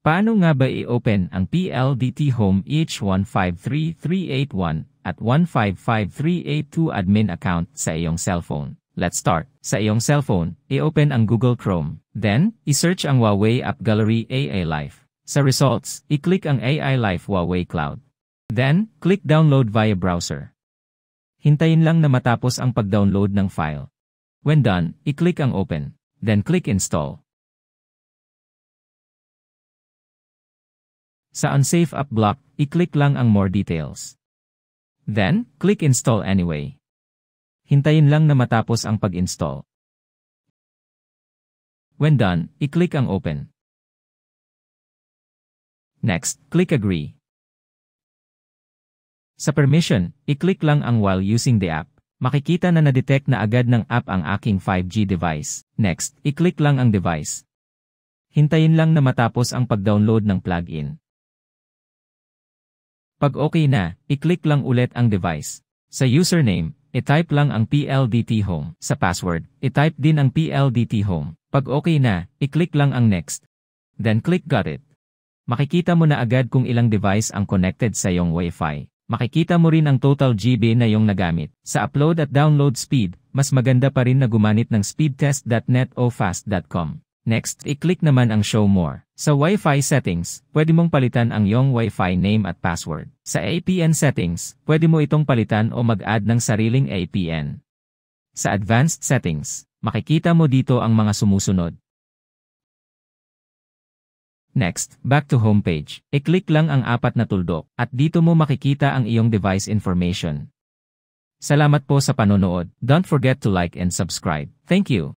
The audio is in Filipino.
Paano nga ba i-open ang PLDT Home EH153381 at 155382 admin account sa iyong cellphone? Let's start. Sa iyong cellphone, i-open ang Google Chrome. Then, i-search ang Huawei App Gallery AI Life. Sa results, i-click ang AI Life Huawei Cloud. Then, click Download via browser. Hintayin lang na matapos ang pag-download ng file. When done, i-click ang Open. Then click Install. Sa Unsafe App Block, i-click lang ang More Details. Then, click Install Anyway. Hintayin lang na matapos ang pag-install. When done, i-click ang Open. Next, click Agree. Sa Permission, i-click lang ang While using the app. Makikita na na-detect na agad ng app ang aking 5G device. Next, i-click lang ang device. Hintayin lang na matapos ang pag-download ng plugin. Pag okay na, i-click lang ulit ang device. Sa username, i-type lang ang PLDT Home. Sa password, i-type din ang PLDT Home. Pag okay na, i-click lang ang Next. Then click Got it. Makikita mo na agad kung ilang device ang connected sa iyong Wi-Fi. Makikita mo rin ang total GB na iyong nagamit. Sa upload at download speed, mas maganda pa rin na gumanit ng speedtest.net o fast.com. Next, i-click naman ang Show More. Sa Wi-Fi settings, pwede mong palitan ang iyong Wi-Fi name at password. Sa APN settings, pwede mo itong palitan o mag-add ng sariling APN. Sa Advanced Settings, makikita mo dito ang mga sumusunod. Next, back to homepage. I-click lang ang apat na tuldok at dito mo makikita ang iyong device information. Salamat po sa panonood. Don't forget to like and subscribe. Thank you.